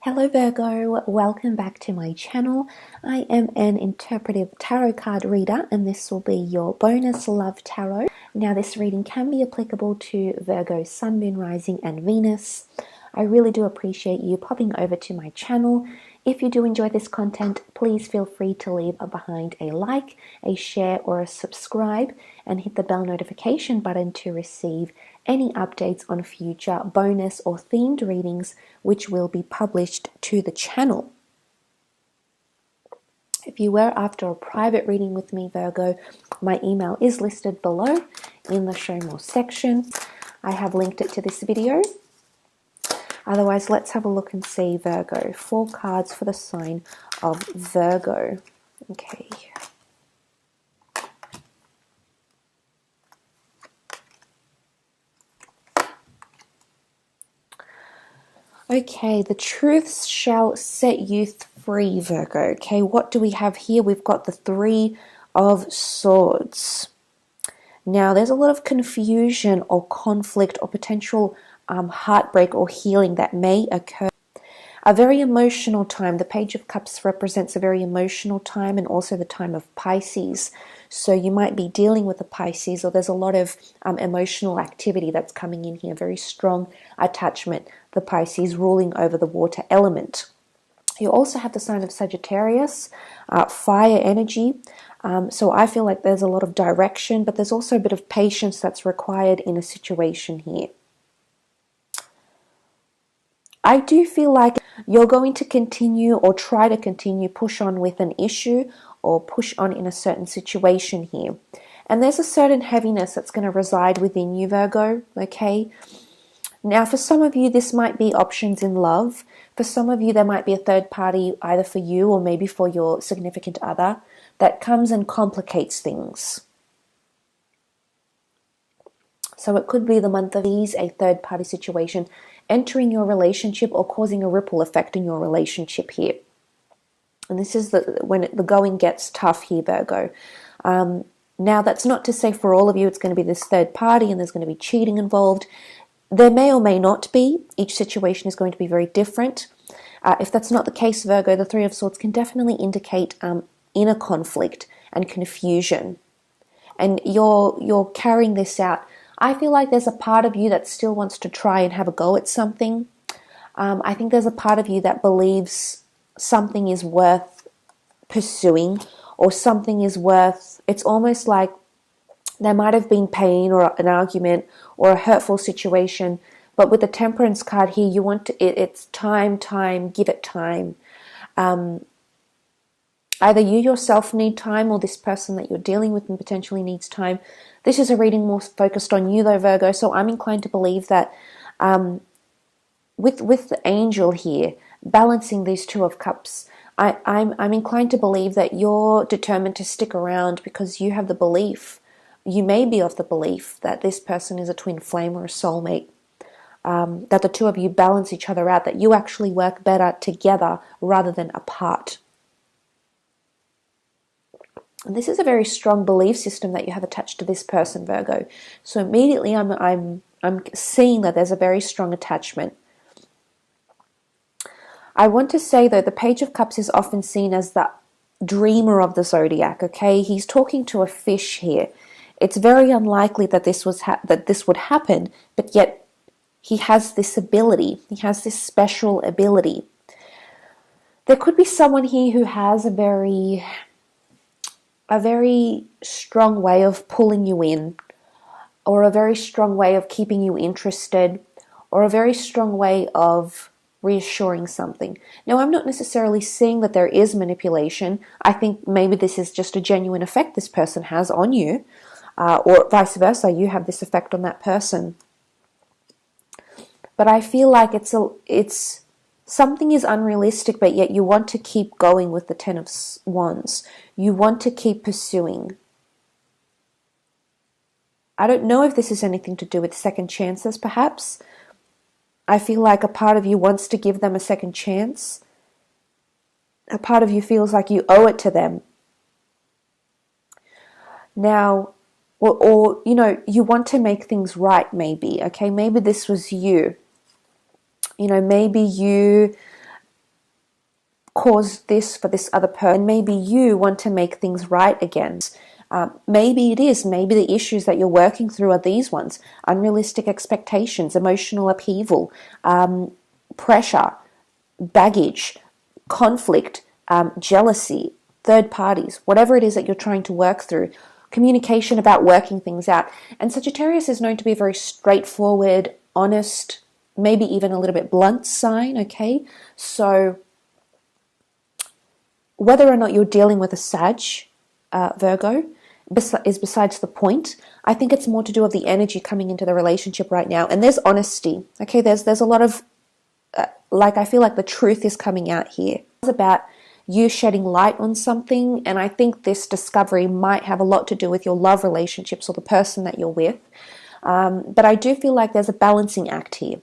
Hello Virgo, welcome back to my channel. I am an interpretive tarot card reader and this will be your bonus love tarot. Now this reading can be applicable to Virgo, Sun, Moon, Rising and Venus. I really do appreciate you popping over to my channel. If you do enjoy this content, please feel free to leave behind a like, a share or a subscribe and hit the bell notification button to receive any updates on future bonus or themed readings which will be published to the channel. If you were after a private reading with me, Virgo, my email is listed below in the show more section. I have linked it to this video. Otherwise, let's have a look and see, Virgo. 4 cards for the sign of Virgo. Okay. Okay, the truth shall set you free, Virgo. Okay, what do we have here? We've got the 3 of Swords. Now, there's a lot of confusion or conflict or potential heartbreak or healing that may occur. A very emotional time. The Page of Cups represents a very emotional time and also the time of Pisces. So you might be dealing with a Pisces, or there's a lot of emotional activity that's coming in here. Very strong attachment. The Pisces ruling over the water element. You also have the sign of Sagittarius, fire energy. So I feel like there's a lot of direction, but there's also a bit of patience that's required in a situation here. I do feel like you're going to continue or try to continue push on with an issue or push on in a certain situation here. And there's a certain heaviness that's going to reside within you, Virgo, okay? Now, for some of you, this might be options in love. For some of you, there might be a third party, either for you or maybe for your significant other, that comes and complicates things. So it could be the month of ease, a third party situation entering your relationship or causing a ripple effect in your relationship here. And this is when the going gets tough here, Virgo. Now, that's not to say for all of you it's going to be this third party and there's going to be cheating involved. There may or may not be. Each situation is going to be very different. If that's not the case, Virgo, the 3 of Swords can definitely indicate inner conflict and confusion. And you're carrying this out. I feel like there's a part of you that still wants to try and have a go at something. I think there's a part of you that believes something is worth pursuing or something is worth, it's almost like there might have been pain or an argument or a hurtful situation, but with the Temperance card here, you want to, it's time, give it time. Either you yourself need time or this person that you're dealing with and potentially needs time. This is a reading more focused on you though, Virgo, so I'm inclined to believe that with the angel here, balancing these 2 of Cups, I'm inclined to believe that you're determined to stick around because you have the belief, you may be of the belief that this person is a twin flame or a soulmate, that the 2 of you balance each other out, that you actually work better together rather than apart. And this is a very strong belief system that you have attached to this person, Virgo. So immediately I'm seeing that there's a very strong attachment. I want to say though, the Page of Cups is often seen as the dreamer of the zodiac, okay? He's talking to a fish here. It's very unlikely that this would happen, but yet he has this ability. He has this special ability. There could be someone here who has a very strong way of pulling you in, or a very strong way of keeping you interested, or a very strong way of reassuring something. Now, I'm not necessarily saying that there is manipulation. I think maybe this is just a genuine effect this person has on you, or vice versa, you have this effect on that person. But I feel like it's something is unrealistic, but yet you want to keep going with the 10 of Wands. You want to keep pursuing. I don't know if this has anything to do with second chances, perhaps. I feel like a part of you wants to give them a second chance. A part of you feels like you owe it to them. Now, or you know, you want to make things right, maybe. Okay, maybe this was you. You know, maybe you caused this for this other person. Maybe you want to make things right again. Maybe it is. Maybe the issues that you're working through are these ones: unrealistic expectations, emotional upheaval, pressure, baggage, conflict, jealousy, third parties, whatever it is that you're trying to work through, communication about working things out. And Sagittarius is known to be a very straightforward, honest, maybe even a little bit blunt sign, okay? So whether or not you're dealing with a Sag, Virgo, is besides the point. I think it's more to do with the energy coming into the relationship right now. And there's honesty, okay? There's a lot of, I feel like the truth is coming out here. It's about you shedding light on something, and I think this discovery might have a lot to do with your love relationships or the person that you're with. But I do feel like there's a balancing act here.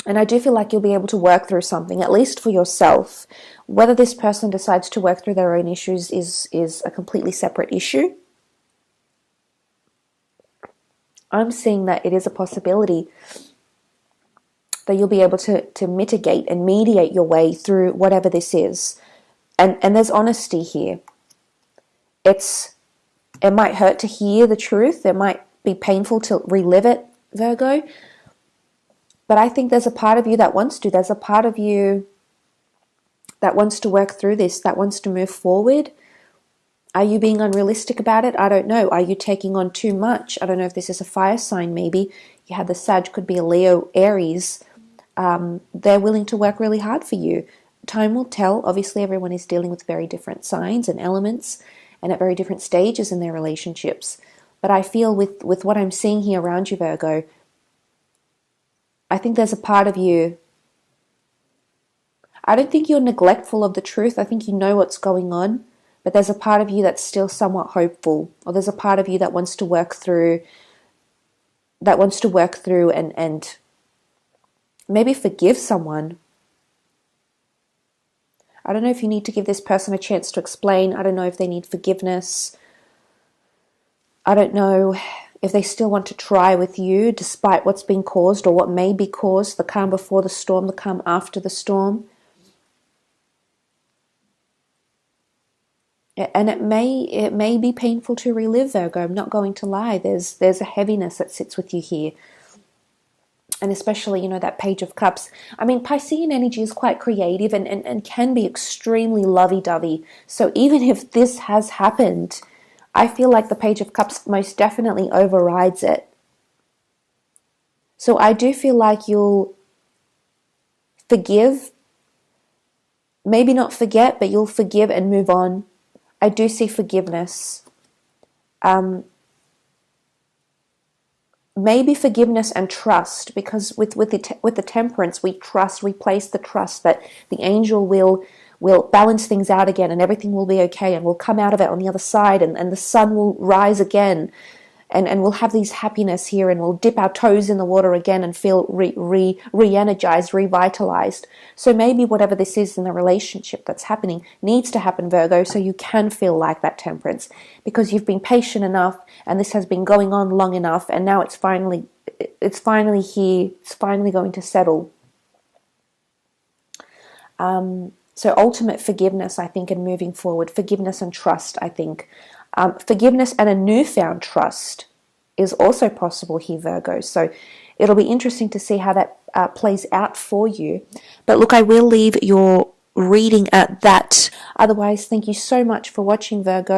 And I do feel like you'll be able to work through something, at least for yourself. Whether this person decides to work through their own issues is a completely separate issue. I'm seeing that it is a possibility that you'll be able to mitigate and mediate your way through whatever this is. And there's honesty here. It might hurt to hear the truth. It might be painful to relive it, Virgo. But I think there's a part of you that wants to. There's a part of you that wants to work through this, that wants to move forward. Are you being unrealistic about it? I don't know. Are you taking on too much? I don't know if this is a fire sign, maybe. You had the Sag, could be a Leo, Aries. They're willing to work really hard for you. Time will tell. Obviously, everyone is dealing with very different signs and elements and at very different stages in their relationships. But I feel with what I'm seeing here around you, Virgo, I think there's a part of you, I don't think you're neglectful of the truth. I think you know what's going on, but there's a part of you that's still somewhat hopeful, or there's a part of you that wants to work through, and maybe forgive someone. I don't know if you need to give this person a chance to explain. I don't know if they need forgiveness. I don't know if they still want to try with you despite what's been caused or what may be caused, the calm before the storm, the calm after the storm. And it may be painful to relive, Virgo. I'm not going to lie. There's a heaviness that sits with you here. And especially, that Page of Cups. I mean, Piscean energy is quite creative and can be extremely lovey-dovey. So even if this has happened, I feel like the Page of Cups most definitely overrides it. So I do feel like you'll forgive. Maybe not forget, but you'll forgive and move on. I do see forgiveness. Maybe forgiveness and trust, because with the Temperance, we place the trust that the angel will balance things out again and everything will be okay and we'll come out of it on the other side and the sun will rise again and we'll have these happiness here and we'll dip our toes in the water again and feel re-energized, revitalized. So maybe whatever this is in the relationship that's happening needs to happen, Virgo, so you can feel like that Temperance, because you've been patient enough and this has been going on long enough and now it's finally here, it's finally going to settle. So ultimate forgiveness, I think, and moving forward, forgiveness and trust, I think. Forgiveness and a newfound trust is also possible here, Virgo. So it'll be interesting to see how that plays out for you. But look, I will leave your reading at that. Otherwise, thank you so much for watching, Virgo.